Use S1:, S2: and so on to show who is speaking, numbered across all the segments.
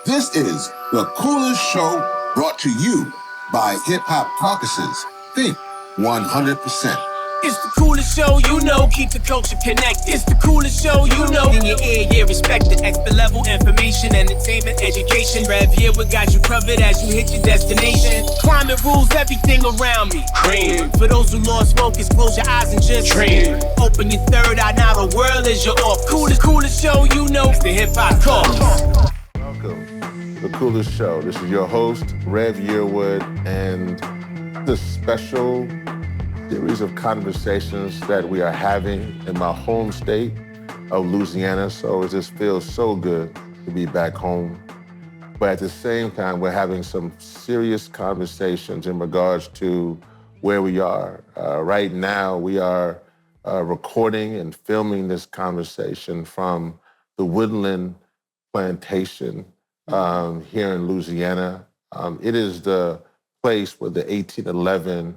S1: This is the coolest show brought to you by Hip Hop Caucuses. Think 100%.
S2: It's the coolest show you know, keep the culture connected. It's the coolest show you know, in your ear, yeah, respected. Expert level information, entertainment, education. Rev Yearwood got you covered as you hit your destination. Climate rules everything around me. Cream. For those who lost focus, close your eyes and just dream. Open your third eye, now the world is your off. Coolest show you know, it's the Hip Hop Caucus.
S3: Welcome to the coolest show. This is your host, Rev Yearwood, and this special series of conversations that we are having in my home state of Louisiana. So it just feels so good to be back home. But at the same time, we're having some serious conversations in regards to where we are. Right now, we are recording and filming this conversation from the Woodland Plantation here in Louisiana. It is the place where the 1811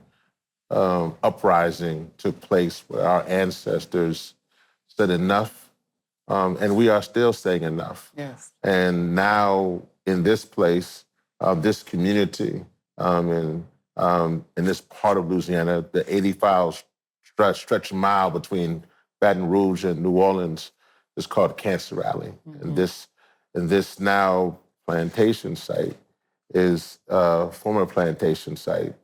S3: uprising took place, where our ancestors said enough, and we are still saying enough.
S4: Yes.
S3: And now in this place, this community, in this part of Louisiana, the 85 stretch mile between Baton Rouge and New Orleans is called Cancer Alley. Mm-hmm. And this now plantation site is former plantation site.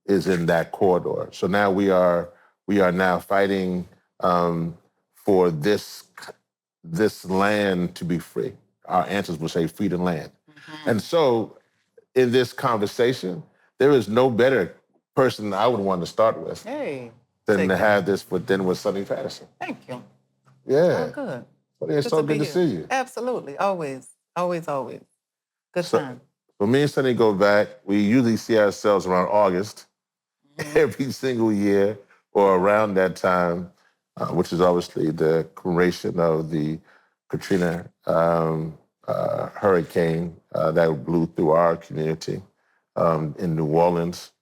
S3: Is in that corridor. So now we are now fighting for this land to be free. Our ancestors would say free the land. Mm-hmm. And so in this conversation, there is no better person I would want to start with than to have this with Sunni Patterson.
S4: Thank you.
S3: Yeah.
S4: Oh, good.
S3: But it's so good to see you.
S4: Absolutely. Always. Good time.
S3: So me and Sunni go back. We usually see ourselves around August. Every single year or around that time, which is obviously the commemoration of the Katrina hurricane that blew through our community in New Orleans.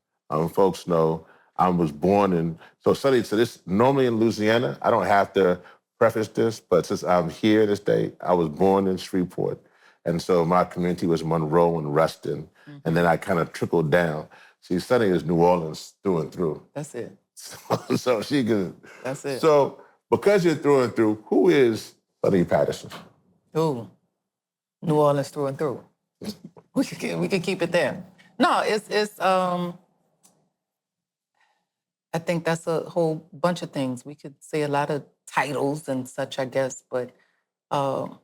S3: Folks know I was born in, so this normally in Louisiana, I don't have to preface this, but since I'm here this day, I was born in Shreveport. And so my community was Monroe and Ruston, and then I kind of trickled down. See, Sunni is New Orleans through and through.
S4: That's it.
S3: So she can.
S4: That's it.
S3: So because you're through and through, who is Sunni Patterson?
S4: Ooh, New Orleans through and through. we could keep it there. No, it's. I think that's a whole bunch of things. We could say a lot of titles and such, I guess, but I'm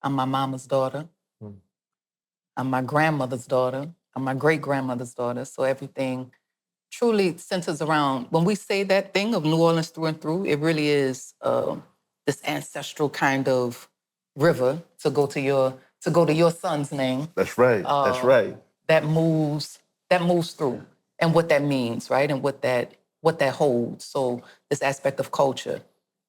S4: my mama's daughter. I'm my grandmother's daughter. I'm my great-grandmother's daughter, so everything truly centers around, when we say that thing of New Orleans through and through, it really is this ancestral kind of river to go to your son's name.
S3: That's right. That's right.
S4: That moves through, and what that means, right, and what that holds. So this aspect of culture,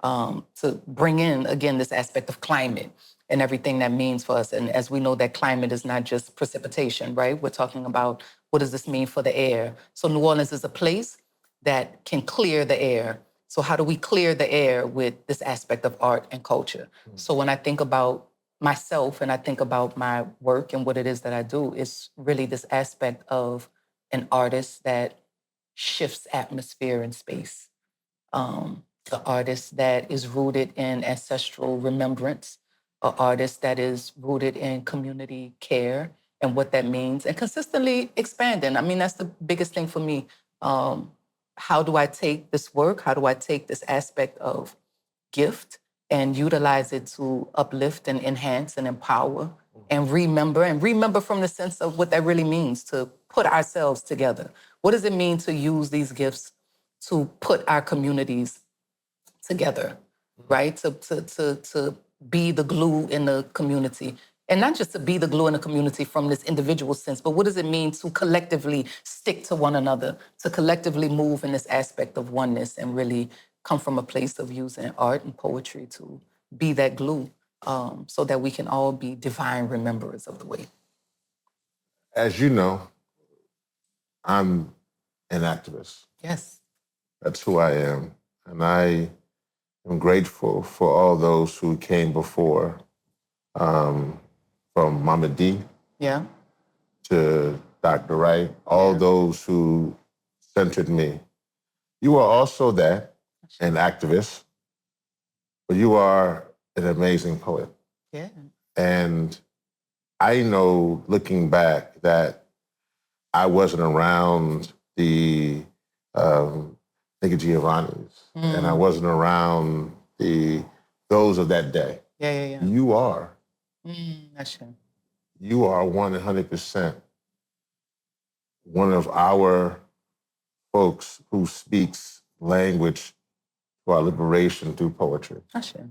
S4: to bring in again this aspect of climate and everything that means for us. And as we know, that climate is not just precipitation, right? We're talking about what does this mean for the air? So New Orleans is a place that can clear the air. So how do we clear the air with this aspect of art and culture? Mm-hmm. So when I think about myself and I think about my work and what it is that I do, it's really this aspect of an artist that shifts atmosphere and space. The artist that is rooted in ancestral remembrance, an artist that is rooted in community care and what that means, and consistently expanding. I mean, that's the biggest thing for me. How do I take this work? How do I take this aspect of gift and utilize it to uplift and enhance and empower and remember from the sense of what that really means, to put ourselves together. What does it mean to use these gifts to put our communities together, right? To be the glue in the community. And not just to be the glue in the community from this individual sense, but what does it mean to collectively stick to one another, to collectively move in this aspect of oneness and really come from a place of using art and poetry to be that glue, so that we can all be divine rememberers of the way.
S3: As you know, I'm an activist.
S4: Yes.
S3: That's who I am. And I am grateful for all those who came before, from from Mama D
S4: Yeah.
S3: to Dr. Wright, all those who centered me. You are also that, an activist, but you are an amazing poet.
S4: Yeah.
S3: And I know, looking back, that I wasn't around the Nigga Giovanni's, and I wasn't around those of that day.
S4: Yeah.
S3: You are.
S4: That's true.
S3: You are 100% one of our folks who speaks language for our liberation through poetry.
S4: That's true.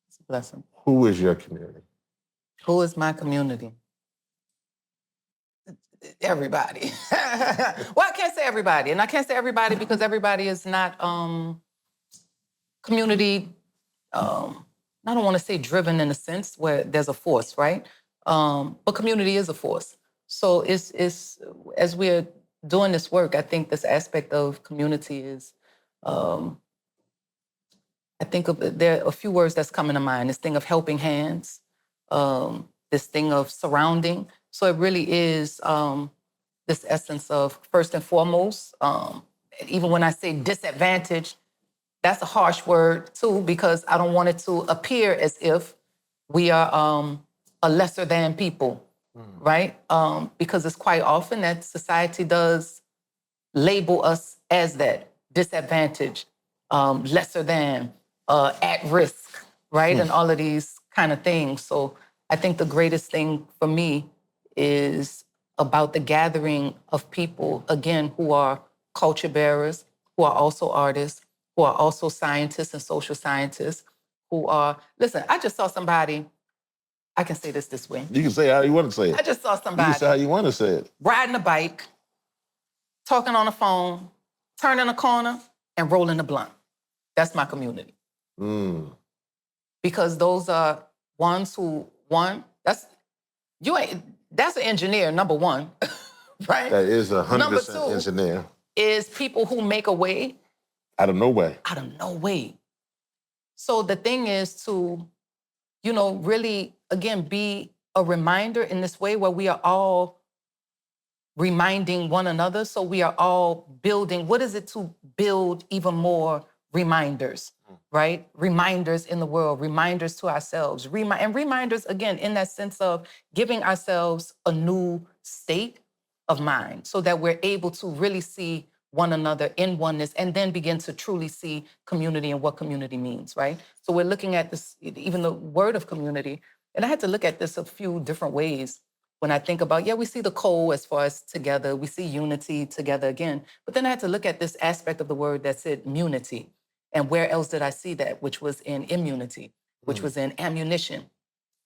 S4: It's a blessing.
S3: Who is your community?
S4: Who is my community? Everybody. Well, I can't say everybody. And I can't say everybody because everybody is not community, I don't want to say driven in a sense where there's a force, right? But community is a force. So it's as we're doing this work, I think this aspect of community is, I think there are a few words that's coming to mind. This thing of helping hands, this thing of surrounding. So it really is this essence of, first and foremost, even when I say disadvantage, that's a harsh word too, because I don't want it to appear as if we are a lesser than people, right? Because it's quite often that society does label us as that, disadvantaged, lesser than, at risk, right? And all of these kind of things. So I think the greatest thing for me is about the gathering of people, again, who are culture bearers, who are also artists, who are also scientists and social scientists, who are, listen, I just saw somebody, I can say this way.
S3: You can say how you want to say it.
S4: I just saw
S3: You can
S4: somebody
S3: say how you want to say it.
S4: riding a bike, talking on the phone, turning a corner, and rolling a blunt. That's my community. Because those are ones who, that's an engineer, number one, right?
S3: That is 100%
S4: Number two
S3: engineer.
S4: is people who make a way
S3: Out of no way.
S4: out of no way. So the thing is to, really, again, be a reminder in this way where we are all reminding one another. So we are all building, what is it to build even more reminders, right? Reminders in the world, reminders to ourselves, and reminders, again, in that sense of giving ourselves a new state of mind so that we're able to really see one another in oneness and then begin to truly see community and what community means, right? So we're looking at this, even the word of community, and I had to look at this a few different ways when I think about, we see the co as far as together, we see unity together again, but then I had to look at this aspect of the word that said munity. And where else did I see that? Which was in immunity, which was in ammunition.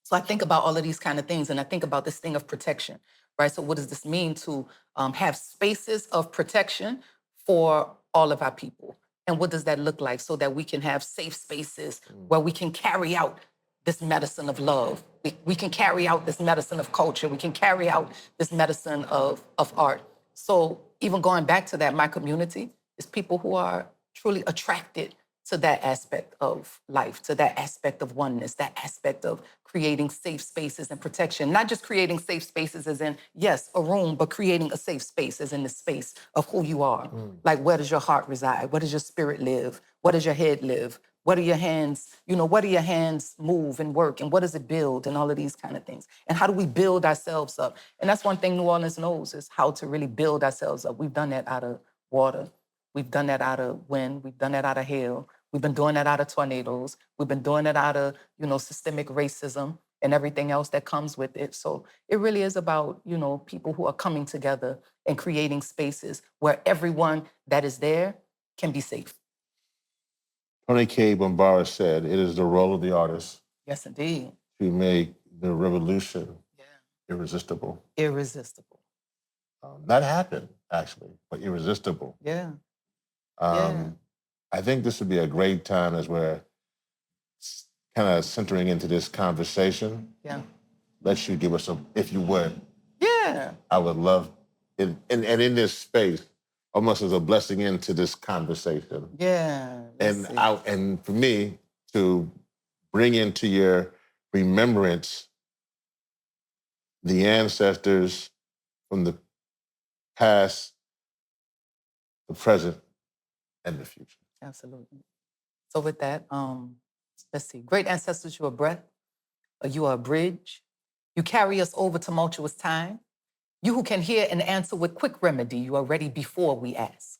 S4: So I think about all of these kind of things, and I think about this thing of protection, right? So what does this mean to have spaces of protection for all of our people? And what does that look like so that we can have safe spaces where we can carry out this medicine of love? We can carry out this medicine of culture. We can carry out this medicine of art. So even going back to that, my community is people who are truly attracted to that aspect of life, to that aspect of oneness, that aspect of creating safe spaces and protection. Not just creating safe spaces as in, yes, a room, but creating a safe space as in the space of who you are. Like, where does your heart reside? Where does your spirit live? Where does your head live? What do your hands, what do your hands move and work? And what does it build? And all of these kind of things. And how do we build ourselves up? And that's one thing New Orleans knows, is how to really build ourselves up. We've done that out of water. We've done that out of wind. We've done that out of hail. We've been doing that out of tornadoes. We've been doing it out of, systemic racism and everything else that comes with it. So it really is about, people who are coming together and creating spaces where everyone that is there can be safe.
S3: Tony K. Bombara said, it is the role of the artist
S4: Yes, indeed.
S3: to make the revolution irresistible.
S4: Irresistible.
S3: Not happen, actually, but irresistible.
S4: Yeah.
S3: I think this would be a great time as we're kind of centering into this conversation.
S4: Yeah.
S3: Let you give us if you would.
S4: Yeah.
S3: I would love it. And in this space, almost as a blessing into this conversation.
S4: Yeah.
S3: And for me, to bring into your remembrance the ancestors from the past, the present, and the future.
S4: Absolutely. So with that, let's see. Great ancestors, you are breath, or you are a bridge. You carry us over tumultuous time. You who can hear and answer with quick remedy, you are ready before we ask.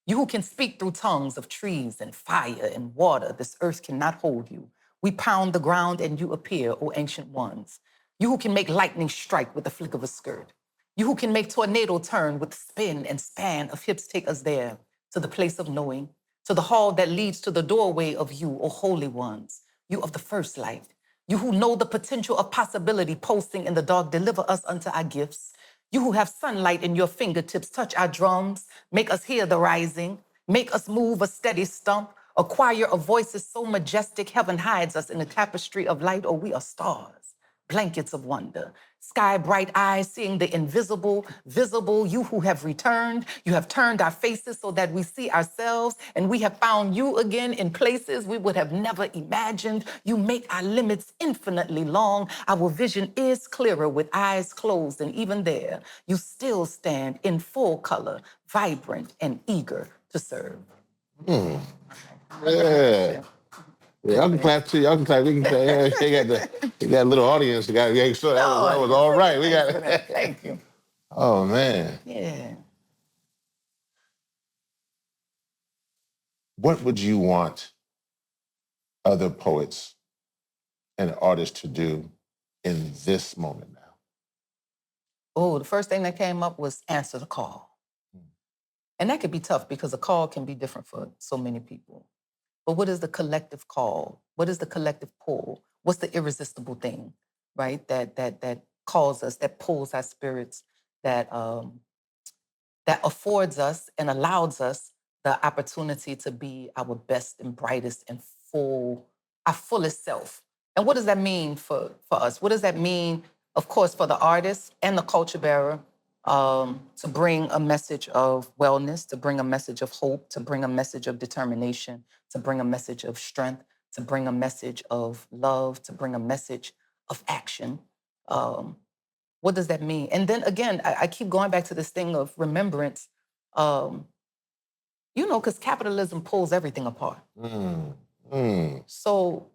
S4: You who can speak through tongues of trees and fire and water, this earth cannot hold you. We pound the ground and you appear, O ancient ones. You who can make lightning strike with the flick of a skirt. You who can make tornado turn with spin and span of hips, take us there to the place of knowing, to the hall that leads to the doorway of you, O holy ones. You of the first light. You who know the potential of possibility pulsing in the dark, deliver us unto our gifts. You who have sunlight in your fingertips, touch our drums, make us hear the rising, make us move a steady stump, a choir of voices so majestic, heaven hides us in a tapestry of light, or we are stars, blankets of wonder, sky bright eyes, seeing the invisible, visible. You who have returned, you have turned our faces so that we see ourselves, and we have found you again in places we would have never imagined. You make our limits infinitely long. Our vision is clearer with eyes closed, and even there, you still stand in full color, vibrant and eager to serve.
S3: Yeah. Yeah, y'all can clap too. Y'all can clap. We can clap. Yeah, they got a little audience. They got, yeah, so that was all right. We got it.
S4: Thank you.
S3: Oh, man.
S4: Yeah.
S3: What would you want other poets and artists to do in this moment now?
S4: Oh, the first thing that came up was answer the call. And that could be tough because a call can be different for so many people. But what is the collective call? What is the collective pull? What's the irresistible thing, right? That calls us, that pulls our spirits, that affords us and allows us the opportunity to be our best and brightest and our fullest self. And what does that mean for us? What does that mean, of course, for the artist and the culture bearer, to bring a message of wellness, to bring a message of hope, to bring a message of determination, to bring a message of strength, to bring a message of love, to bring a message of action. What does that mean? And then again, I keep going back to this thing of remembrance, because capitalism pulls everything apart. So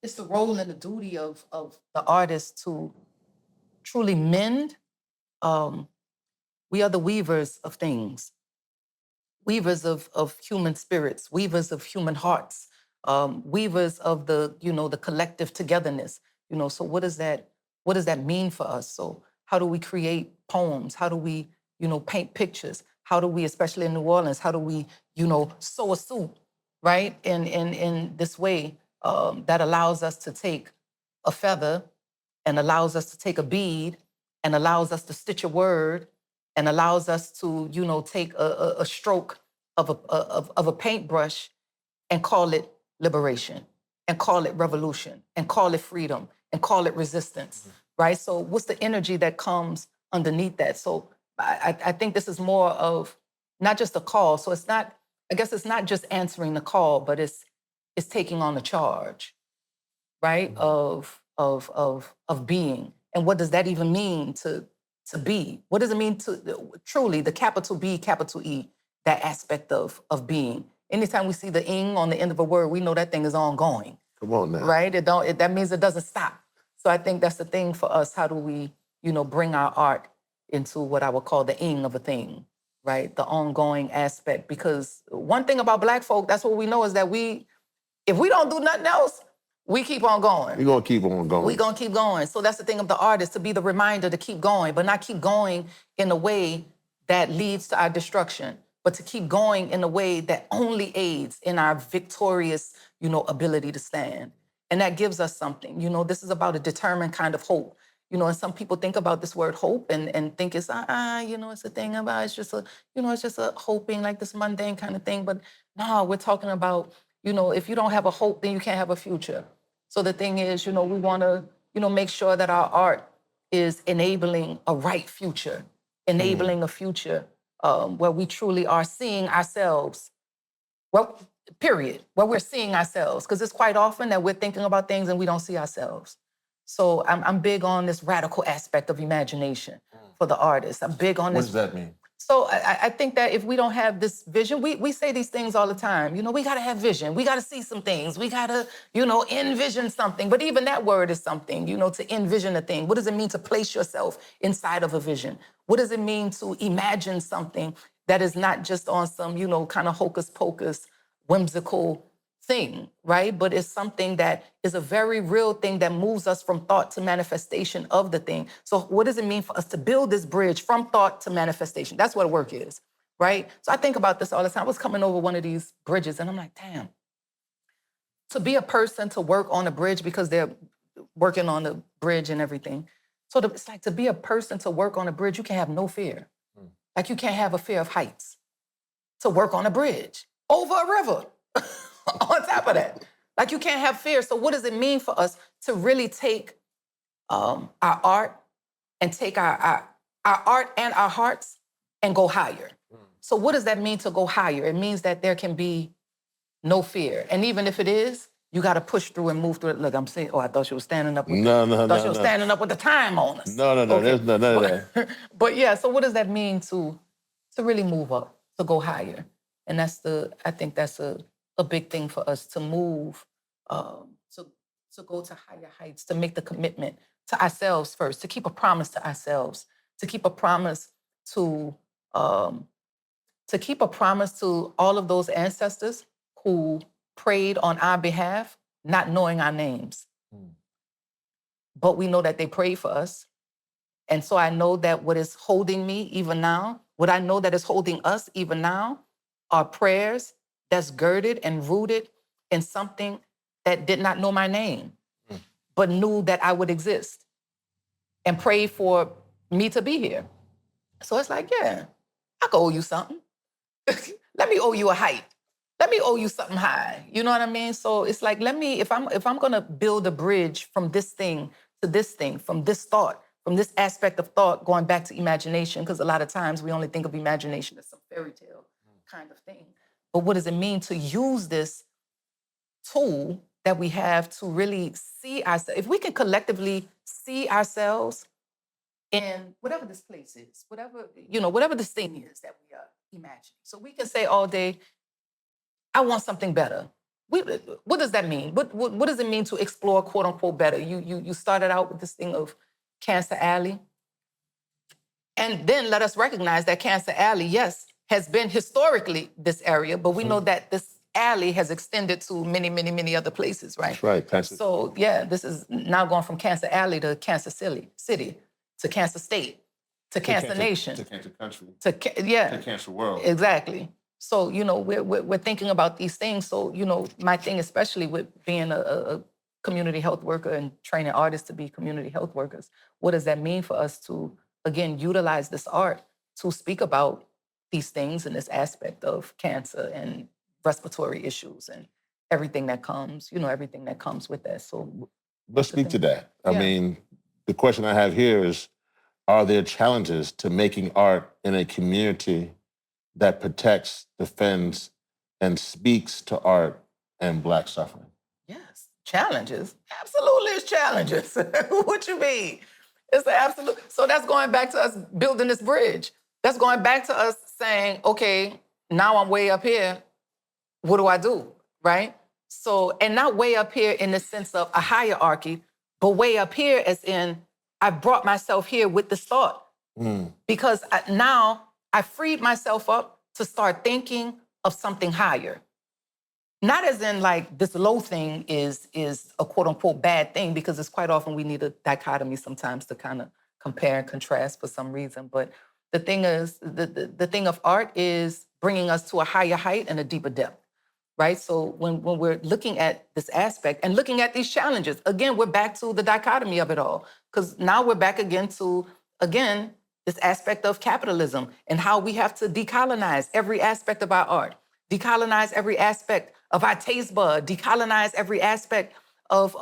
S4: it's the role and the duty of the artist to truly mend. We are the weavers of things, weavers of human spirits, weavers of human hearts, weavers of the collective togetherness. So what does that mean for us? So how do we create poems? How do we, paint pictures? How do we, especially in New Orleans, how do we, sew a suit, right? In this way that allows us to take a feather and allows us to take a bead and allows us to stitch a word and allows us to, take a stroke of a paintbrush and call it liberation and call it revolution and call it freedom and call it resistance, right? So what's the energy that comes underneath that? So I think this is more of not just a call. So it's not just answering the call, but it's taking on the charge, right? Of being. And what does that even mean to be? What does it mean to truly the capital B, capital E, that aspect of being? Anytime we see the ing on the end of a word, we know that thing is ongoing.
S3: Come on now.
S4: Right? That means it doesn't stop. So I think that's the thing for us. How do we, bring our art into what I would call the ing of a thing, right? The ongoing aspect. Because one thing about Black folk, that's what we know is that if we don't do nothing else, we keep on going.
S3: We're going to keep on going.
S4: We're going to keep going. So that's the thing of the artist, to be the reminder to keep going, but not keep going in a way that leads to our destruction, but to keep going in a way that only aids in our victorious, ability to stand. And that gives us something. This is about a determined kind of hope. And some people think about this word hope and think it's, it's a thing about, it's just a hoping, like this mundane kind of thing. But no, we're talking about, if you don't have a hope, then you can't have a future. So the thing is, we want to, make sure that our art is enabling a right future, enabling a future where we truly are seeing ourselves, well, period, where we're seeing ourselves. Because it's quite often that we're thinking about things and we don't see ourselves. So I'm big on this radical aspect of imagination for the artist. I'm big on
S3: What
S4: this.
S3: does that mean?
S4: So I think that if we don't have this vision, we say these things all the time. You know, we got to have vision. We got to see some things. We got to, you know, envision something. But even that word is something, you know, to envision a thing. What does it mean to place yourself inside of a vision? What does it mean to imagine something that is not just on some, you know, kind of hocus pocus, whimsical thing, right? But it's something that is a very real thing that moves us from thought to manifestation of the thing. So what does it mean for us to build this bridge from thought to manifestation? That's what work is, right? So I think about this all the time. I was coming over one of these bridges and I'm like, damn, to be a person to work on a bridge because they're working on the bridge and everything. So it's like to be a person to work on a bridge, you can have no fear. Like you can't have a fear of heights to work on a bridge over a river. On top of that, like you can't have fear. So what does it mean for us to really take our art and take our art and our hearts and go higher? So what does that mean to go higher? It means that there can be no fear. And even if it is, you got to push through and move through it. Look, I'm saying, oh, I thought you were standing up with standing up with the time on us.
S3: No, okay. There's none of that.
S4: But yeah, so what does that mean to really move up, to go higher? And I think that's a big thing for us to move, to go to higher heights, to make the commitment to ourselves first, to keep a promise to ourselves, to keep a promise to all of those ancestors who prayed on our behalf, not knowing our names. But we know that they prayed for us. And so I know that what is holding me even now, what I know that is holding us even now, are prayers that's girded and rooted in something that did not know my name, but knew that I would exist and prayed for me to be here. So it's like, yeah, I could owe you something. Let me owe you a height. Let me owe you something high. You know what I mean? So it's like, if I'm gonna build a bridge from this thing to this thing, from this thought, from this aspect of thought, going back to imagination, because a lot of times we only think of imagination as some fairy tale kind of thing. But what does it mean to use this tool that we have to really see ourselves? If we can collectively see ourselves in whatever this place is, whatever this thing is that we are imagining. So we can say all day, I want something better. What does that mean? What does it mean to explore quote unquote better? You started out with this thing of Cancer Alley. And then let us recognize that Cancer Alley, yes, has been historically this area, but we know that this alley has extended to many, many, many other places, right?
S3: That's right.
S4: So yeah, this is now going from Cancer Alley to Cancer City, to Cancer State, to Cancer Nation.
S3: To Cancer Country.
S4: To
S3: Cancer World.
S4: Exactly. So, we're thinking about these things. So, my thing, especially with being a community health worker and training artists to be community health workers, what does that mean for us to, again, utilize this art to speak about these things in this aspect of cancer and respiratory issues and everything that comes, everything that comes with that. So
S3: let's speak to that.
S4: Yeah.
S3: I mean, the question I have here is, are there challenges to making art in a community that protects, defends, and speaks to art and Black suffering?
S4: Yes, challenges. Absolutely, it's challenges. What you mean? It's an absolute. So that's going back to us building this bridge. That's going back to us saying, okay, now I'm way up here. What do I do, right? So, and not way up here in the sense of a hierarchy, but way up here as in, I brought myself here with this thought. Because now I freed myself up to start thinking of something higher. Not as in like this low thing is a quote unquote bad thing, because it's quite often we need a dichotomy sometimes to kind of compare and contrast for some reason. But the thing is, the thing of art is bringing us to a higher height and a deeper depth, right? So when we're looking at this aspect and looking at these challenges, again, we're back to the dichotomy of it all. Because now we're back again to, this aspect of capitalism and how we have to decolonize every aspect of our art, decolonize every aspect of our taste bud, decolonize every aspect of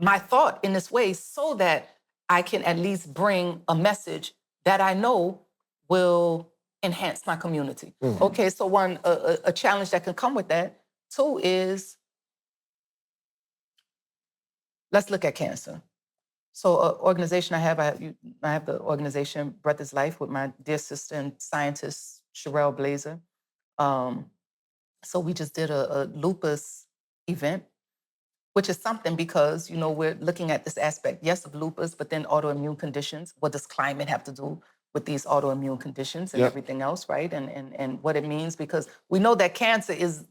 S4: my thought in this way so that I can at least bring a message that I know will enhance my community. Okay, so one, a challenge that can come with that, two is, let's look at cancer. So organization I have the organization Breath is Life with my dear sister and scientist, Sherelle Blazer. So we just did a lupus event, which is something because, we're looking at this aspect, yes, of lupus, but then autoimmune conditions. What does climate have to do with these autoimmune conditions and
S3: Yep.
S4: everything else, right? And what it means, because we know that cancer is,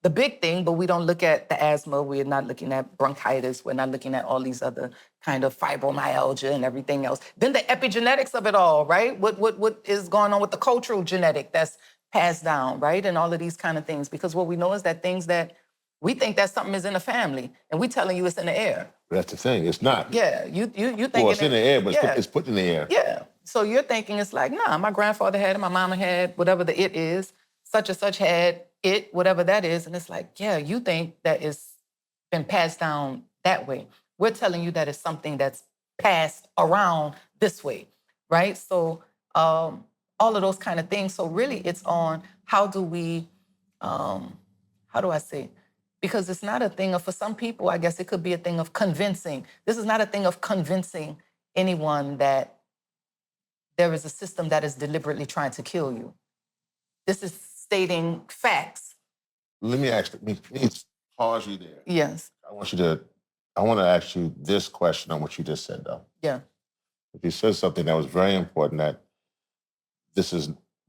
S4: the big thing, but we don't look at the asthma. We're not looking at bronchitis. We're not looking at all these other kind of fibromyalgia and everything else. Then the epigenetics of it all, right? What is going on with the cultural genetic that's passed down, right? And all of these kind of things. Because what we know is that things that we think that something is in the family, and we telling you it's in the air.
S3: That's the thing. It's not.
S4: Yeah, you thinking
S3: Well, it's in the air, but
S4: yeah.
S3: it's put in the air.
S4: Yeah. So you're thinking it's like, nah, my grandfather had it, my mama had whatever the it is, such and such had it, whatever that is. And it's like, yeah, you think that it's been passed down that way. We're telling you that it's something that's passed around this way, right? So all of those kind of things. So really it's on how do we, how do I say? Because it's not a thing of, for some people, I guess it could be a thing of convincing. This is not a thing of convincing anyone that there is a system that is deliberately trying to kill you. This is stating facts.
S3: Let me pause you there.
S4: Yes.
S3: I want to ask you this question on what you just said, though.
S4: Yeah.
S3: You said something that was very important, that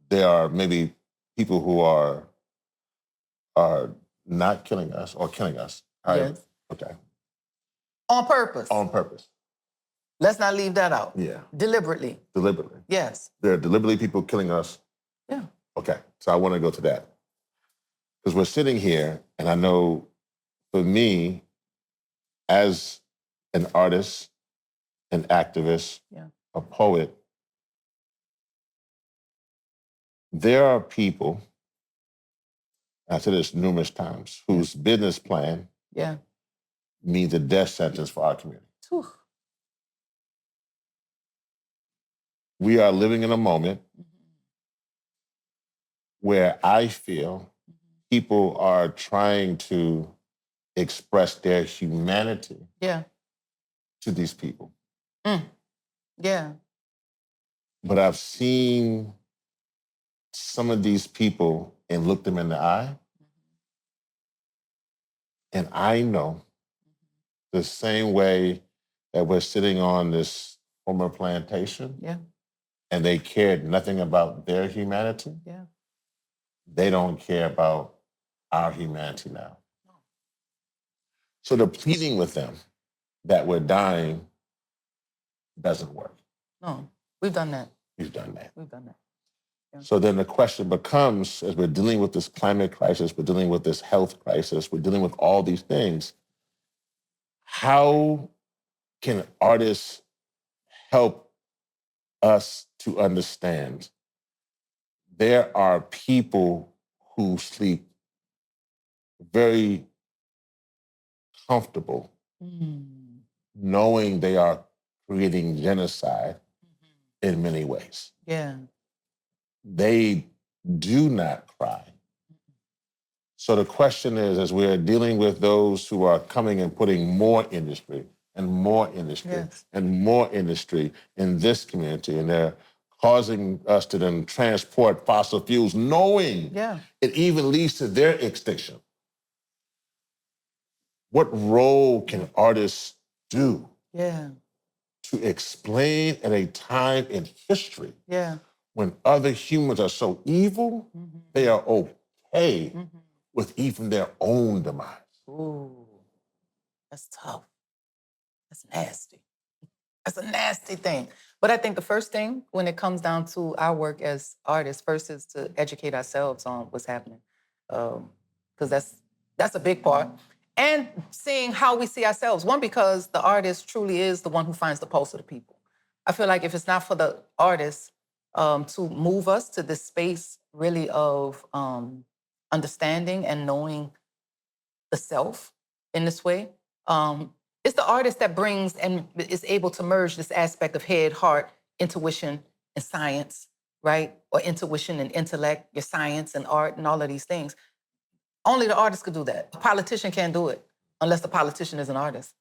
S3: there are maybe people who are not killing us or killing us.
S4: Yes.
S3: Okay.
S4: On purpose.
S3: On purpose.
S4: Let's not leave that out.
S3: Yeah.
S4: Deliberately.
S3: Deliberately.
S4: Yes.
S3: There are deliberately people killing us.
S4: Yeah.
S3: Okay. So I want to go to that. Because we're sitting here, and I know for me, as an artist, an activist,
S4: yeah,
S3: a poet, there are people, I said this numerous times, whose business plan
S4: yeah,
S3: means a death sentence for our community.
S4: Whew.
S3: We are living in a moment where I feel people are trying to express their humanity
S4: yeah,
S3: to these people.
S4: Yeah.
S3: But I've seen some of these people and looked them in the eye, and I know the same way that we're sitting on this former plantation,
S4: Yeah.
S3: and they cared nothing about their humanity,
S4: Yeah.
S3: they don't care about our humanity now. So the pleading with them that we're dying doesn't work.
S4: No, we've done that.
S3: We've done that.
S4: We've done that. Yeah.
S3: So then the question becomes, as we're dealing with this climate crisis, we're dealing with this health crisis, we're dealing with all these things, how can artists help us to understand there are people who sleep very comfortable knowing they are creating genocide in many ways.
S4: Yeah.
S3: They do not cry. So the question is, as we're dealing with those who are coming and putting more industry and more industry
S4: Yes.
S3: and more industry in this community, and they're causing us to then transport fossil fuels, knowing it even leads to their extinction. What role can artists do to explain at a time in history when other humans are so evil, they are okay with even their own demise?
S4: Ooh, that's tough. That's nasty. That's a nasty thing. But I think the first thing when it comes down to our work as artists, first is to educate ourselves on what's happening. Because that's a big part. And seeing how we see ourselves. One, because the artist truly is the one who finds the pulse of the people. I feel like if it's not for the artists to move us to this space really of understanding and knowing the self in this way, it's the artist that brings and is able to merge this aspect of head, heart, intuition, and science, right? Or intuition and intellect, your science and art and all of these things. Only the artist could do that. A politician can't do it unless the politician is an artist.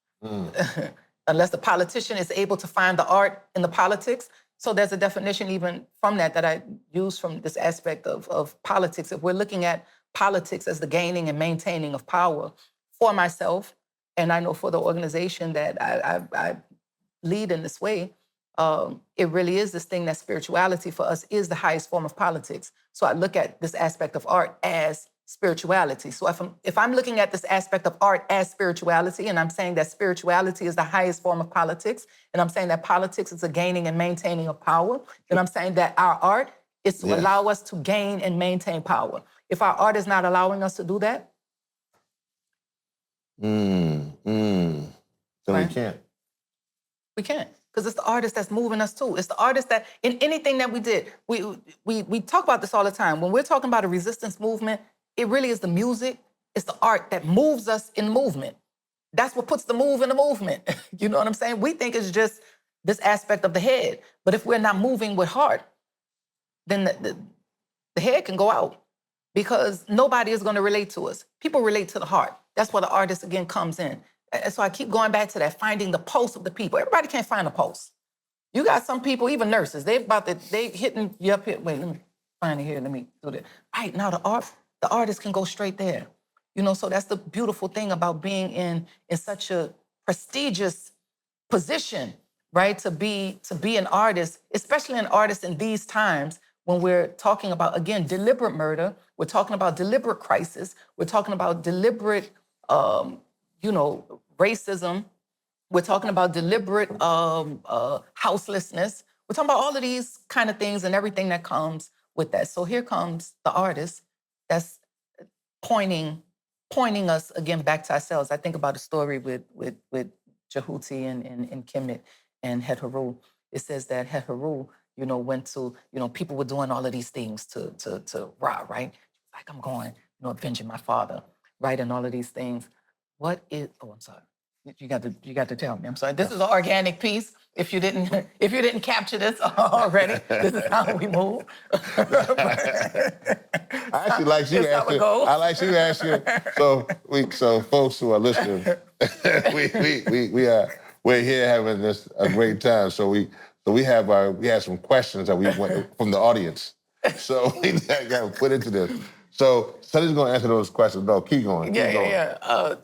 S4: unless the politician is able to find the art in the politics. So there's a definition even from that I use from this aspect of politics. If we're looking at politics as the gaining and maintaining of power for myself, and I know for the organization that I lead in this way, it really is this thing that spirituality for us is the highest form of politics. So I look at this aspect of art as spirituality. So if I'm looking at this aspect of art as spirituality, and I'm saying that spirituality is the highest form of politics, and I'm saying that politics is a gaining and maintaining of power, then I'm saying that our art is to allow us to gain and maintain power. If our art is not allowing us to do that,
S3: then we can't.
S4: We can't. Because it's the artist that's moving us too. It's the artist that, in anything that we did, we talk about this all the time. When we're talking about a resistance movement, it really is the music, it's the art that moves us in movement. That's what puts the move in the movement. You know what I'm saying? We think it's just this aspect of the head. But if we're not moving with heart, then the head can go out because nobody is going to relate to us. People relate to the heart. That's where the artist, again, comes in. And so I keep going back to that, finding the pulse of the people. Everybody can't find a pulse. You got some people, even nurses, they hitting you up here. Wait, let me find it here. Let me do that. Right now, the artist can go straight there. You know, so that's the beautiful thing about being in such a prestigious position, right? To be an artist, especially an artist in these times when we're talking about, again, deliberate murder. We're talking about deliberate crisis. We're talking about deliberate, racism. We're talking about deliberate houselessness. We're talking about all of these kind of things and everything that comes with that. So here comes the artist that's pointing us again back to ourselves. I think about a story with Jehuti and Kemet and Het Haru. It says that Het Haru, went to, people were doing all of these things to Ra, right? Like, I'm going, avenging my father, right? And all of these things. I'm sorry. You got to tell me. I'm sorry. This is an organic piece. If you didn't capture this already, this is how we move.
S3: I actually like you asking. I like you asking. So folks who are listening, we're here having a great time. So we have some questions that we want from the audience. So we got to put into this. So Sunny's going to answer those questions. No, keep going.
S4: Yeah.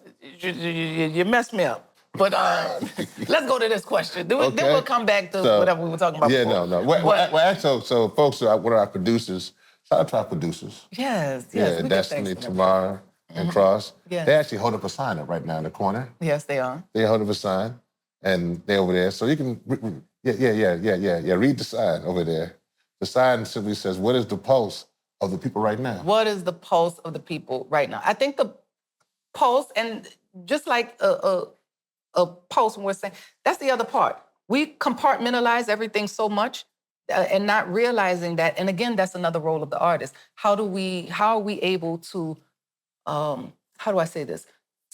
S4: You messed me up. But let's go to this question. Then we'll come back to whatever we were talking about before.
S3: No. Well, so folks, one of our producers, shout out to our producers.
S4: Yes.
S3: Yeah, Destiny, Tamara, and Cross. Yes. They actually hold up a sign up right now in the corner.
S4: Yes, they are.
S3: They hold up a sign, and they're over there. So you can, read the sign over there. The sign simply says, what is the pulse of the people right now?
S4: What is the pulse of the people right now? I think the pulse, and just like a pulse, when we're saying, that's the other part. We compartmentalize everything so much and not realizing that, and again, that's another role of the artist. How are we able to, how do I say this?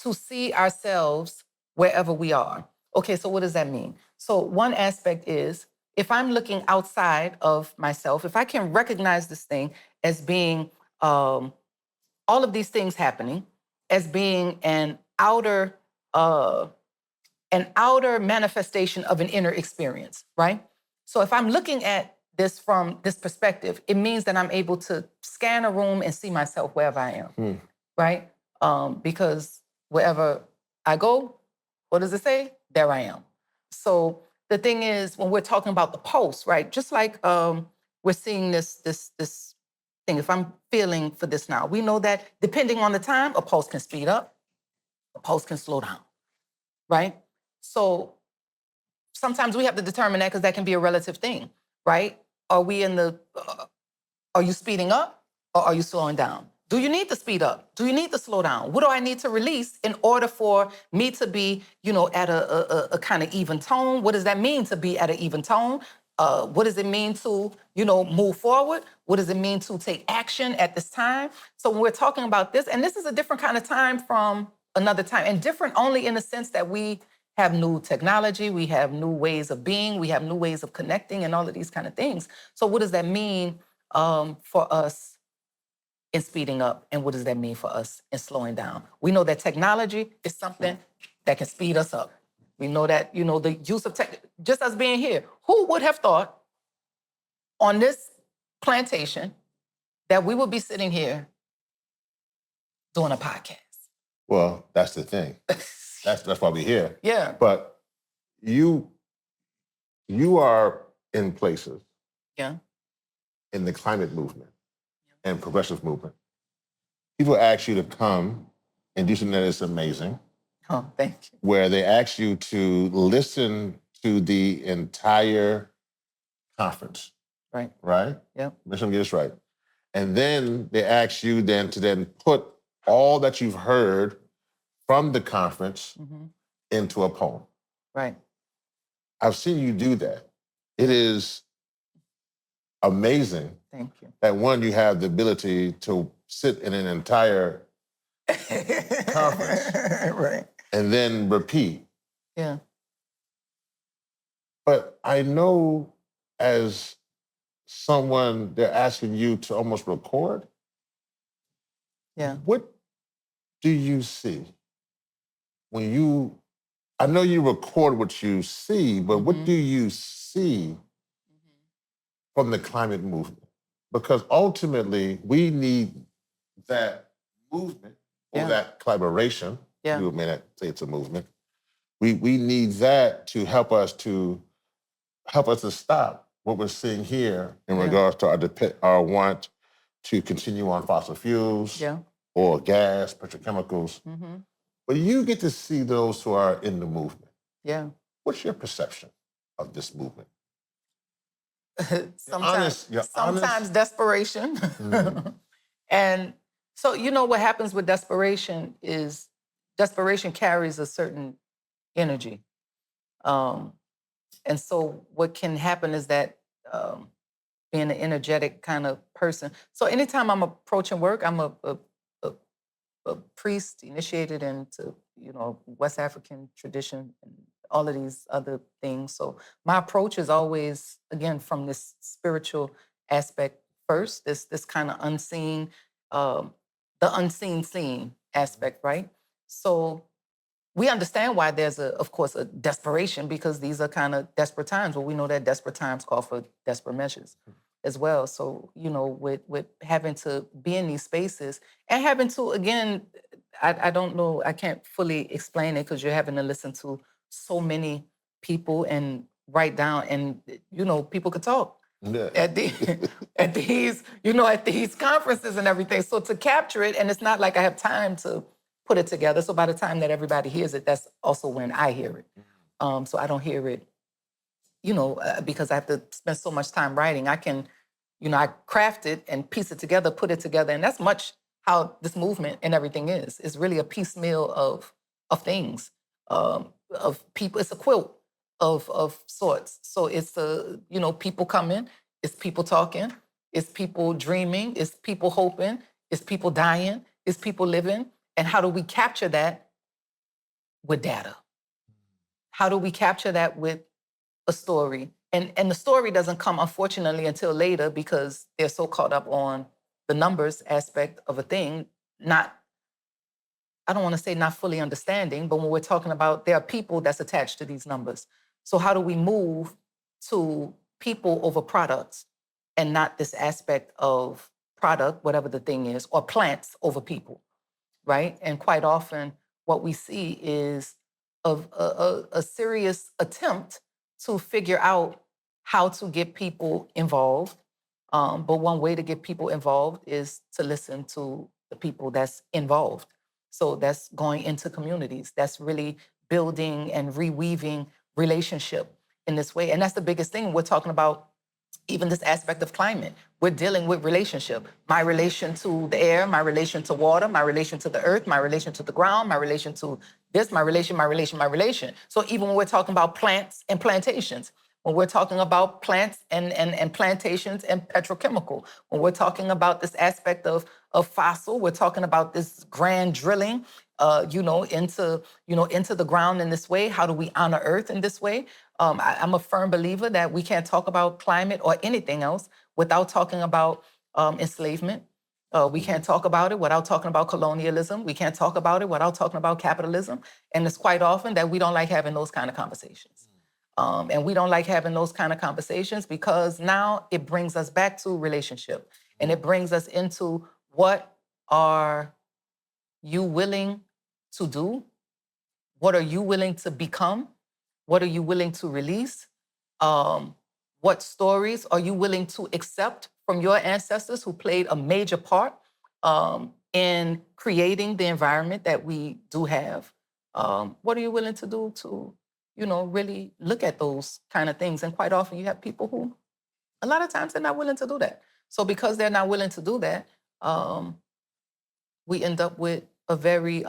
S4: To see ourselves wherever we are. Okay, so what does that mean? So one aspect is, if I'm looking outside of myself, if I can recognize this thing as being all of these things happening, as being an outer manifestation of an inner experience, right? So if I'm looking at this from this perspective, it means that I'm able to scan a room and see myself wherever I am, right? Because wherever I go, what does it say? There I am. So the thing is, when we're talking about the pulse, right? Just like we're seeing this thing, if I'm feeling for this now, we know that depending on the time, a pulse can speed up, a pulse can slow down, right? So sometimes we have to determine that because that can be a relative thing, right? Are you speeding up or are you slowing down? Do you need to speed up? Do you need to slow down? What do I need to release in order for me to be, at a kind of even tone? What does that mean to be at an even tone? What does it mean to, move forward? What does it mean to take action at this time? So when we're talking about this, and this is a different kind of time from another time, and different only in the sense that we have new technology, we have new ways of being, we have new ways of connecting and all of these kind of things. So what does that mean for us in speeding up, and what does that mean for us in slowing down? We know that technology is something that can speed us up. We know that, the use of tech, just us being here. Who would have thought on this plantation that we would be sitting here doing a podcast?
S3: Well, that's the thing. That's why we're here.
S4: Yeah.
S3: But you are in places.
S4: Yeah.
S3: In the climate movement and progressive movement. People ask you to come and do something that is amazing.
S4: Oh, thank you.
S3: Where they ask you to listen to the entire conference.
S4: Right.
S3: Right?
S4: Yep.
S3: Make sure I get this right. And then they ask you then to put all that you've heard from the conference into a poem.
S4: Right.
S3: I've seen you do that. It is amazing.
S4: Thank you.
S3: That one, you have the ability to sit in an entire conference.
S4: Right.
S3: And then repeat.
S4: Yeah.
S3: But I know as someone, they're asking you to almost record.
S4: Yeah.
S3: What do you see when I know you record what you see, but what do you see from the climate movement? Because ultimately, we need that movement or that collaboration.
S4: Yeah.
S3: You may not say it's a movement. We need that to help us to stop what we're seeing here in regards to our want to continue on fossil fuels, oil, gas, petrochemicals. But you get to see those who are in the movement.
S4: Yeah.
S3: What's your perception of this movement?
S4: Sometimes
S3: honest?
S4: Desperation. And so, what happens with desperation is desperation carries a certain energy. And so what can happen is that being an energetic kind of person. So anytime I'm approaching work, I'm a priest initiated into, West African tradition and all of these other things. So my approach is always, again, from this spiritual aspect first, this kind of unseen, the unseen seen aspect, right? So we understand why there's, of course, a desperation, because these are kind of desperate times. Well, we know that desperate times call for desperate measures as well. So, with having to be in these spaces and having to, again, I don't know, I can't fully explain it because you're having to listen to so many people and write down, and, people could talk at these conferences and everything. So to capture it, and it's not like I have time to put it together. So by the time that everybody hears it, that's also when I hear it. So I don't hear it, because I have to spend so much time writing. I can, I craft it and piece it together, put it together. And that's much how this movement and everything is. It's really a piecemeal of things, of people. It's a quilt of sorts. So it's, people coming, it's people talking, it's people dreaming, it's people hoping, it's people dying, it's people living. And how do we capture that with data? How do we capture that with a story? And the story doesn't come, unfortunately, until later, because they're so caught up on the numbers aspect of a thing, I don't want to say not fully understanding, but when we're talking about, there are people that's attached to these numbers. So how do we move to people over products and not this aspect of product, whatever the thing is, or plants over people? Right? And quite often what we see is a serious attempt to figure out how to get people involved. But one way to get people involved is to listen to the people that's involved. So that's going into communities. That's really building and reweaving relationship in this way. And that's the biggest thing. We're talking about even this aspect of climate. We're dealing with relationship. My relation to the air, my relation to water, my relation to the earth, my relation to the ground, my relation to this, my relation. So even when we're talking about plants and plantations, when we're talking about plants and plantations and petrochemical, when we're talking about this aspect of fossil, we're talking about this grand drilling, into the ground in this way. How do we honor earth in this way? I'm a firm believer that we can't talk about climate or anything else without talking about enslavement, We can't talk about it without talking about colonialism. We can't talk about it without talking about capitalism. And it's quite often that we don't like having those kind of conversations. And we don't like having those kind of conversations because now it brings us back to relationship. And it brings us into what are you willing to do? What are you willing to become? What are you willing to release? What stories are you willing to accept from your ancestors who played a major part in creating the environment that we do have? What are you willing to do to, really look at those kind of things? And quite often you have people who, a lot of times they're not willing to do that. So because they're not willing to do that, we end up with a very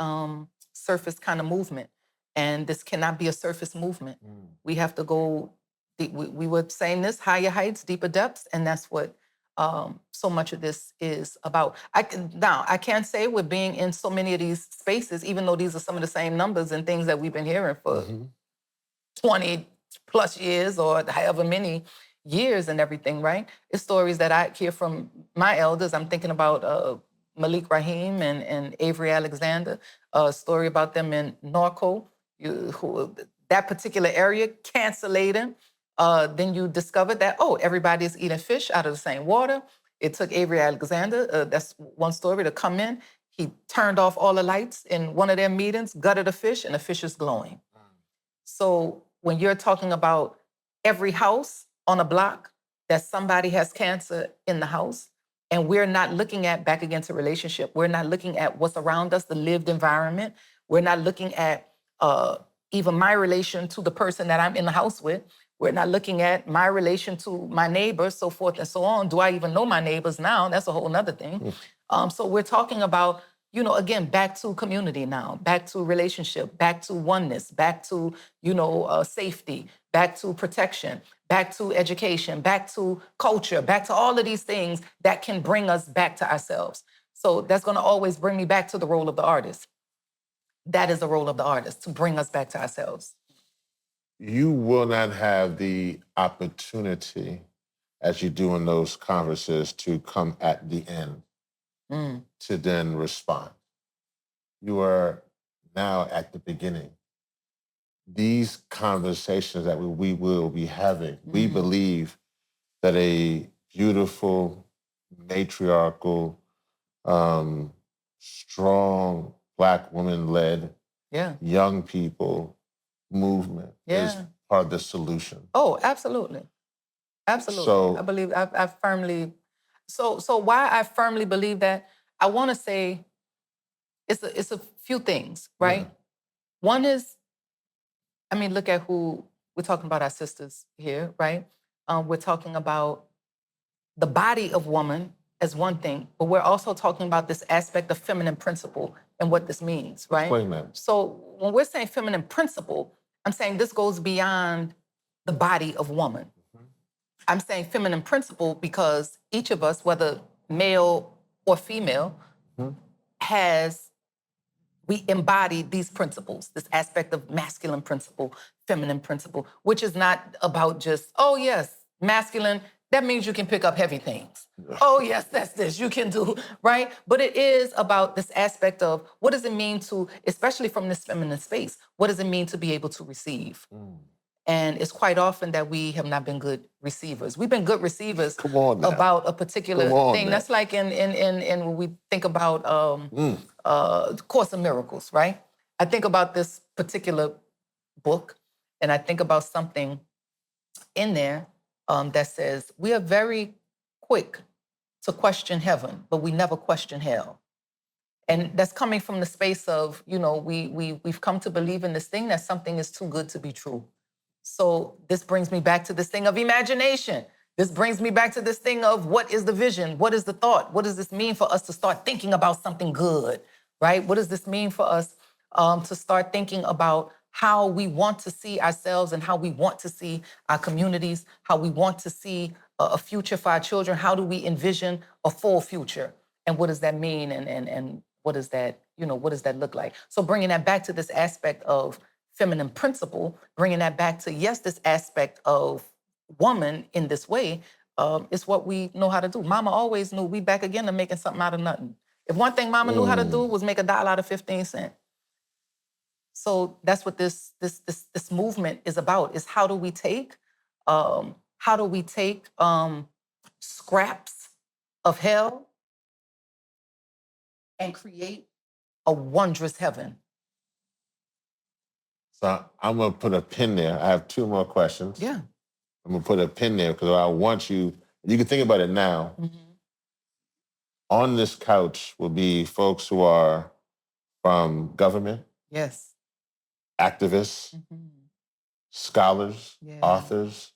S4: surface kind of movement. And this cannot be a surface movement. We have to go, we were saying this, higher heights, deeper depths, and that's what so much of this is about. I can't say we're being in so many of these spaces, even though these are some of the same numbers and things that we've been hearing for 20 plus years or however many years and everything, right? It's stories that I hear from my elders. I'm thinking about Malik Rahim and Avery Alexander, a story about them in Norco, that particular area, cancelating. Then you discovered that, everybody is eating fish out of the same water. It took Avery Alexander, that's one story, to come in. He turned off all the lights in one of their meetings, gutted a fish, and the fish is glowing. So when you're talking about every house on a block that somebody has cancer in the house, and we're not looking at, back against a relationship, we're not looking at what's around us, the lived environment. We're not looking at even my relation to the person that I'm in the house with. We're not looking at my relation to my neighbors, so forth and so on. Do I even know my neighbors now? That's a whole nother thing. So we're talking about, again, back to community now, back to relationship, back to oneness, back to, safety, back to protection, back to education, back to culture, back to all of these things that can bring us back to ourselves. So that's going to always bring me back to the role of the artist. That is the role of the artist, to bring us back to ourselves.
S3: You will not have the opportunity, as you do in those conferences, to come at the end to then respond. You are now at the beginning. These conversations that we will be having, we believe that a beautiful, matriarchal, strong Black woman-led young people movement is part of the solution.
S4: Oh, absolutely. Absolutely.
S3: So,
S4: I believe, I firmly, so why I firmly believe that, I want to say it's a few things, right? One is, look at who, we're talking about our sisters here, right? We're talking about the body of woman as one thing, but we're also talking about this aspect of feminine principle and what this means, right?
S3: Explain that.
S4: So when we're saying feminine principle, I'm saying this goes beyond the body of woman. I'm saying feminine principle because each of us, whether male or female, we embody these principles, this aspect of masculine principle, feminine principle, which is not about just, oh yes, masculine, that means you can pick up heavy things. Oh yes, that's this, you can do, right? But it is about this aspect of what does it mean to, especially from this feminine space, what does it mean to be able to receive? And it's quite often that we have not been good receivers. We've been good receivers about a particular thing. That's like in when we think about Course in Miracles, right? I think about this particular book, and I think about something in there that says, we are very quick to question heaven, but we never question hell. And that's coming from the space of, we've come to believe in this thing that something is too good to be true. So this brings me back to this thing of imagination. This brings me back to this thing of what is the vision? What is the thought? What does this mean for us to start thinking about something good, right? What does this mean for us to start thinking about how we want to see ourselves and how we want to see our communities, how we want to see a future for our children? How do we envision a full future? And what does that mean? And what does that, what does that look like? So bringing that back to this aspect of feminine principle, bringing that back to, yes, this aspect of woman in this way, It's what we know how to do. Mama always knew we back again to making something out of nothing. If one thing Mama knew how to do was make $1 out of 15 cents. So that's what this movement is about. Is how do we take scraps of hell and create a wondrous heaven.
S3: So I'm gonna put a pin there. I have 2 more questions.
S4: Yeah.
S3: I'm gonna put a pin there because I want you can think about it now.
S4: Mm-hmm.
S3: On this couch will be folks who are from government,
S4: Yes.
S3: activists,
S4: Mm-hmm.
S3: scholars,
S4: Yeah.
S3: authors,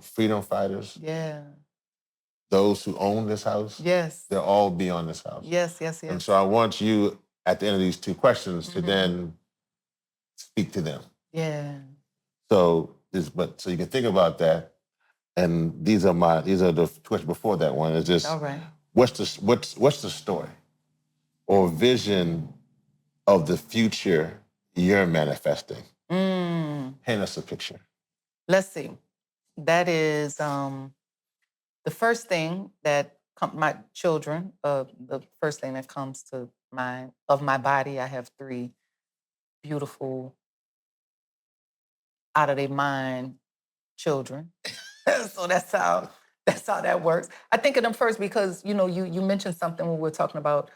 S3: freedom fighters,
S4: Yeah.
S3: those who own this house.
S4: Yes.
S3: They'll all be on this house.
S4: Yes, yes, yes.
S3: And so I want you, at the end of these 2 questions,
S4: Mm-hmm.
S3: to then speak to them.
S4: Yeah.
S3: So you can think about that. And these are the questions before that one. Is just
S4: all right.
S3: What's the story or vision of the future you're manifesting? Paint us a picture.
S4: Let's see. That is the first thing that my children. The first thing that comes to mind of my body. I have 3 beautiful, out of their mind children. So that's how that works. I think of them first because you mentioned something when we were talking about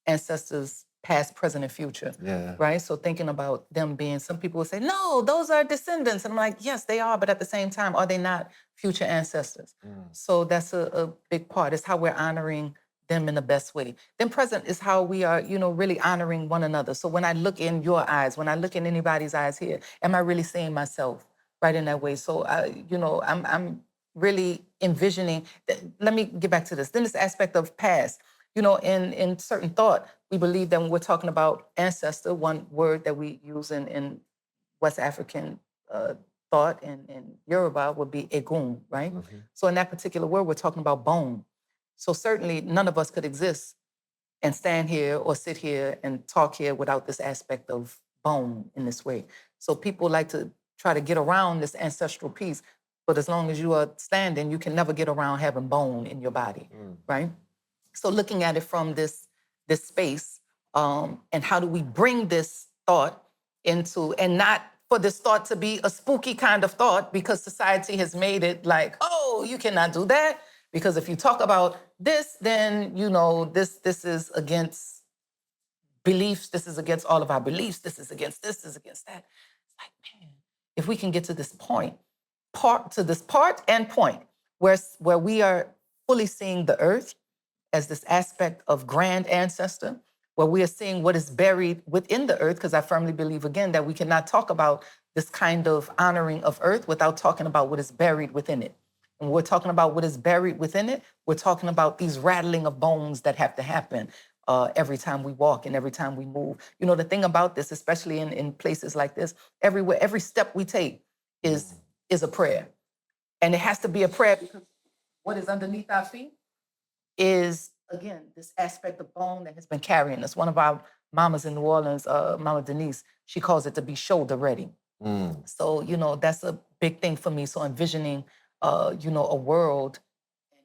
S4: ancestors past, present, and future.
S3: Yeah.
S4: Right? So thinking about them being, some people would say, no, those are descendants. And I'm like, yes, they are, but at the same time, are they not future ancestors? So that's a big part. It's how we're honoring them in the best way. Then present is how we are, really honoring one another. So when I look in your eyes, when I look in anybody's eyes here, am I really seeing myself right in that way? So, I'm really envisioning, let me get back to this. Then this aspect of past, in certain thought, we believe that when we're talking about ancestor, one word that we use in West African thought and Yoruba would be egun, right? Mm-hmm. So in that particular word, we're talking about bone. So certainly none of us could exist and stand here or sit here and talk here without this aspect of bone in this way. So people like to try to get around this ancestral piece, but as long as you are standing, you can never get around having bone in your body, right? So looking at it from this space, and how do we bring this thought into, and not for this thought to be a spooky kind of thought, because society has made it like, oh, you cannot do that, because if you talk about this, then this is against beliefs, this is against all of our beliefs, this is against this is against that. It's like, man, if we can get to this part and point where we are fully seeing the earth as this aspect of grand ancestor, where we are seeing what is buried within the earth, because I firmly believe, again, that we cannot talk about this kind of honoring of earth without talking about what is buried within it. And we're talking about what is buried within it, we're talking about these rattling of bones that have to happen every time we walk and every time we move. The thing about this, especially in places like this, everywhere, every step we take is a prayer. And it has to be a prayer because what is underneath our feet is, again, this aspect of bone that has been carrying us. One of our mamas in New Orleans, Mama Denise, she calls it to be shoulder ready. So, that's a big thing for me. So envisioning, a world. And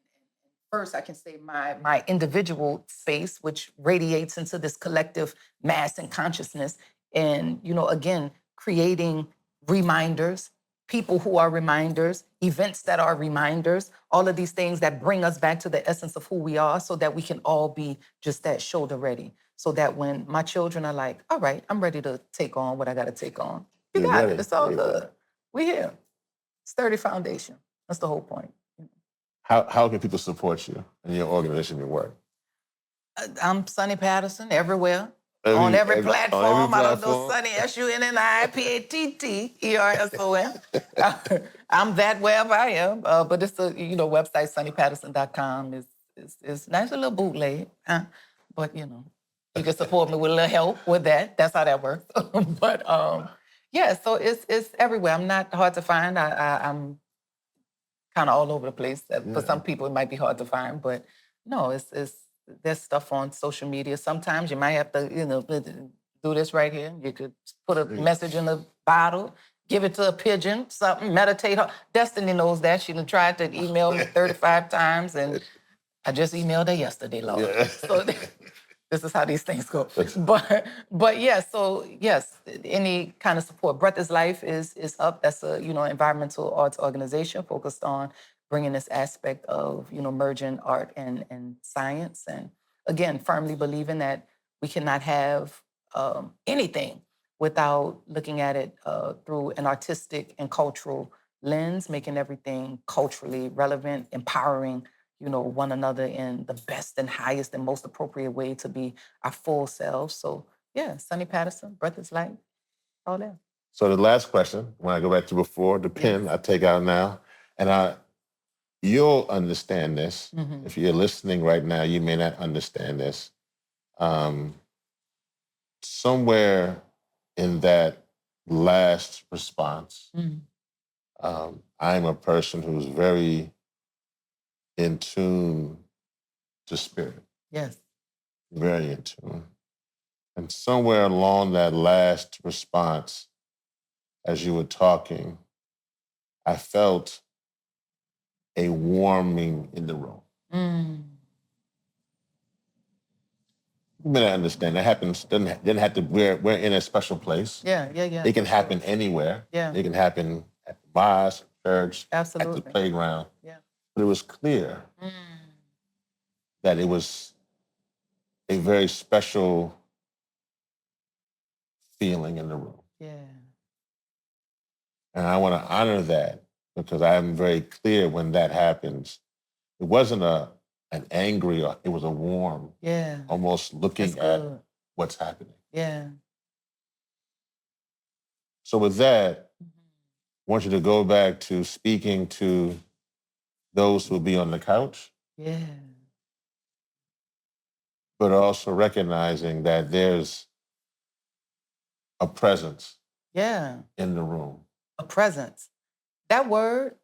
S4: first, I can say my individual space, which radiates into this collective mass and consciousness. And, again, creating reminders, people who are reminders, events that are reminders, all of these things that bring us back to the essence of who we are, so that we can all be just that shoulder ready. So that when my children are like, all right, I'm ready to take on what I got to take on. You got it. It's all good. We here. Sturdy foundation. That's the whole point.
S3: How can people support you and your organization, your work?
S4: I'm Sunni Patterson everywhere. On every platform. I don't know Sunni, SUNNIPATTERSON. I'm that wherever I am. But it's the website, sunnypatterson.com. is nice, a little bootleg. But you can support me with a little help with that. That's how that works. But yeah, so it's everywhere. I'm not hard to find. I'm kind of all over the place. For some people, it might be hard to find, but no, there's stuff on social media. Sometimes you might have to, do this right here. You could put a message in the bottle give it to a pigeon, something, meditate. Destiny knows that. She done tried to email me 35 times, and I just emailed her yesterday, Lord.
S3: Yeah.
S4: So this is how these things go. But yeah, so yes, any kind of support. Breath is Life is up. That's a, environmental arts organization focused on bringing this aspect of, merging art and science. And again, firmly believing that we cannot have anything without looking at it through an artistic and cultural lens, making everything culturally relevant, empowering, one another in the best and highest and most appropriate way to be our full selves. So yeah, Sunni Patterson, Breath is Life, all that.
S3: So the last question, when I go back to before, the pen I take out now, and you'll understand this.
S4: Mm-hmm.
S3: If you're listening right now, you may not understand this. Somewhere in that last response, I'm a person who's very in tune to spirit.
S4: Yes.
S3: Very in tune. And somewhere along that last response, as you were talking, I felt a warming in the room. You may not understand. That happens, didn't have to, we're in a special place.
S4: Yeah.
S3: It can happen anywhere.
S4: Yeah.
S3: It can happen at the mosque, church,
S4: Absolutely.
S3: at the playground.
S4: Yeah.
S3: But it was clear that it was a very special feeling in the room.
S4: Yeah.
S3: And I want to honor that because I am very clear when that happens. It wasn't an angry, it was a warm, almost looking at what's happening.
S4: Yeah.
S3: So with that, I want you to go back to speaking to those who will be on the couch.
S4: Yeah.
S3: But also recognizing that there's a presence in the room.
S4: A presence. That word,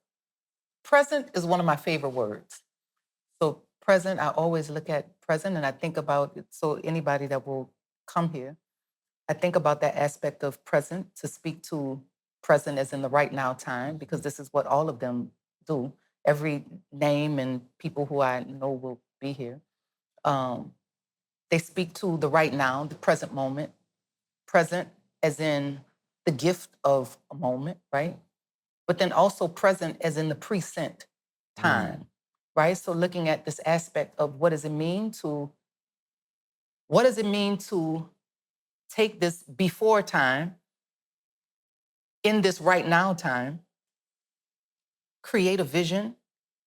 S4: present, is one of my favorite words. So present, I always look at present and I think about it. So anybody that will come here, I think about that aspect of present, to speak to present as in the right now time, because this is what all of them do. Every name and people who I know will be here. They speak to the right now, the present moment. Present as in the gift of a moment, right? But then also present as in the present time, right? So looking at this aspect of what does it mean to take this before time, in this right now time, create a vision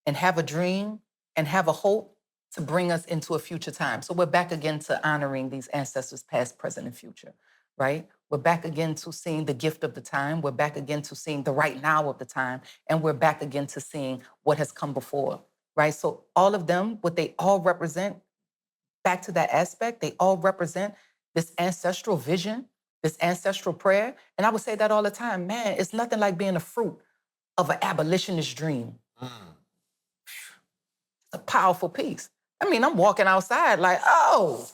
S4: and have a dream and have a hope to bring us into a future time. So we're back again to honoring these ancestors, past, present, and future, right? We're back again to seeing the gift of the time. We're back again to seeing the right now of the time. And we're back again to seeing what has come before, right? So all of them, what they all represent, back to that aspect, they all represent this ancestral vision, this ancestral prayer. And I would say that all the time, man, it's nothing like being a fruit of an abolitionist dream. It's a powerful piece. I mean, I'm walking outside like, oh,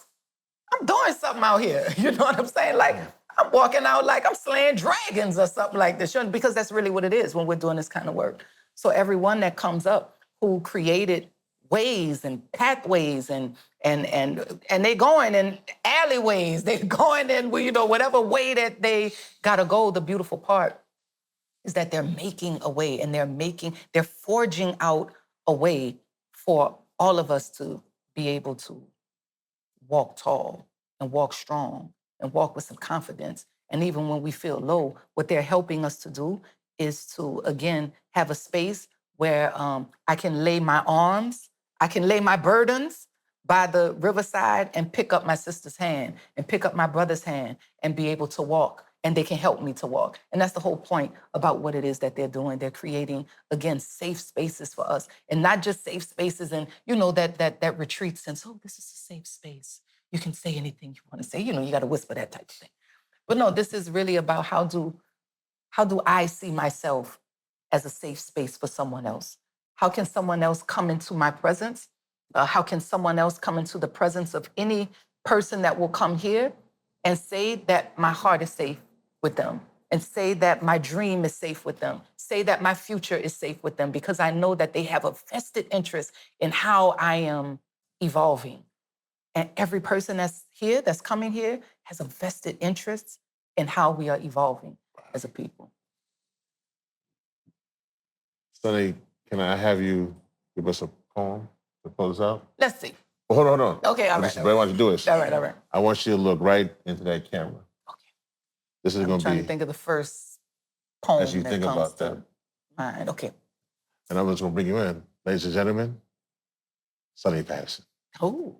S4: I'm doing something out here. You know what I'm saying? Like, I'm walking out like I'm slaying dragons or something like this, because that's really what it is when we're doing this kind of work. So everyone that comes up who created ways and pathways and they going in alleyways, they going in, whatever way that they gotta go, the beautiful part is that they're making a way and they're forging out a way for all of us to be able to walk tall and walk strong and walk with some confidence. And even when we feel low, what they're helping us to do is to, again, have a space where I can lay my arms, I can lay my burdens by the riverside and pick up my sister's hand and pick up my brother's hand and be able to walk. And they can help me to walk. And that's the whole point about what it is that they're doing. They're creating, again, safe spaces for us. And not just safe spaces and, that retreat sense, oh, this is a safe space. You can say anything you want to say. You got to whisper that type of thing. But no, this is really about how do I see myself as a safe space for someone else? How can someone else come into my presence? How can someone else come into the presence of any person that will come here and say that my heart is safe with them? and say that my dream is safe with them, say that my future is safe with them, because I know that they have a vested interest in how I am evolving. And every person that's here, that's coming here, has a vested interest in how we are evolving as a people.
S3: Sunni, can I have you give us a poem to close out?
S4: Let's see.
S3: Well, hold on.
S4: Okay, all right.
S3: What I want you to do is,
S4: All right.
S3: I want you to look right into that camera.
S4: Okay.
S3: This is going
S4: I'm
S3: to
S4: trying
S3: be,
S4: to think of the first poem
S3: as you
S4: that
S3: think
S4: comes
S3: about
S4: to
S3: that.
S4: mind. Okay.
S3: And I'm just going to bring you in. Ladies and gentlemen, Sunni Patterson.
S4: Oh,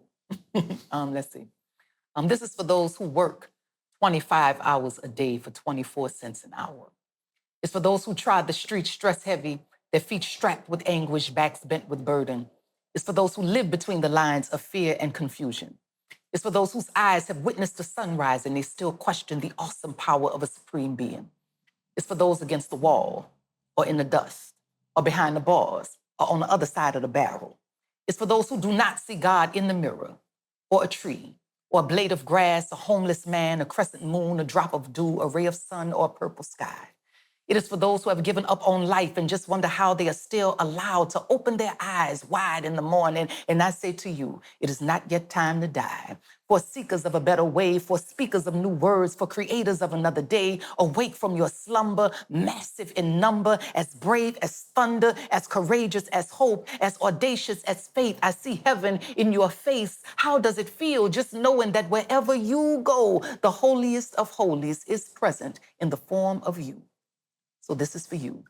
S4: let's see. This is for those who work 25 hours a day for 24 cents an hour. It's for those who trod the streets stress heavy, their feet strapped with anguish, backs bent with burden. It's for those who live between the lines of fear and confusion. It's for those whose eyes have witnessed the sunrise and they still question the awesome power of a supreme being. It's for those against the wall, or in the dust, or behind the bars, or on the other side of the barrel. It's for those who do not see God in the mirror, or a tree, or a blade of grass, a homeless man, a crescent moon, a drop of dew, a ray of sun, or a purple sky. It is for those who have given up on life and just wonder how they are still allowed to open their eyes wide in the morning. And I say to you, it is not yet time to die. For seekers of a better way, for speakers of new words, for creators of another day, awake from your slumber, massive in number, as brave as thunder, as courageous as hope, as audacious as faith. I see heaven in your face. How does it feel just knowing that wherever you go, the holiest of holies is present in the form of you? So this is for you.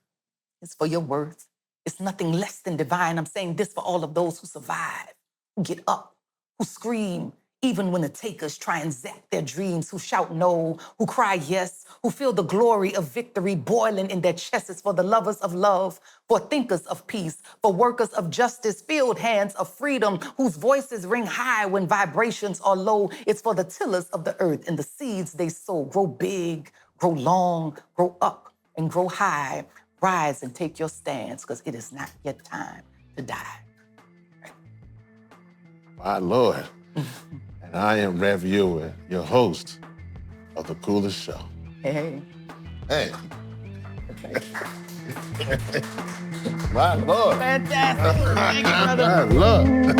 S4: It's for your worth. It's nothing less than divine. I'm saying this for all of those who survive, who get up, who scream, even when the takers try and zap their dreams, who shout no, who cry yes, who feel the glory of victory boiling in their chests. It's for the lovers of love, for thinkers of peace, for workers of justice, field hands of freedom, whose voices ring high when vibrations are low. It's for the tillers of the earth and the seeds they sow. Grow big, grow long, grow up, and grow high. Rise and take your stands, because it is not yet time to die.
S3: My Lord. And I am Rev Yearwood, your host of The Coolest Show.
S4: Hey.
S3: Hey. My Lord.
S4: Fantastic. Thank you, brother.
S3: My Lord.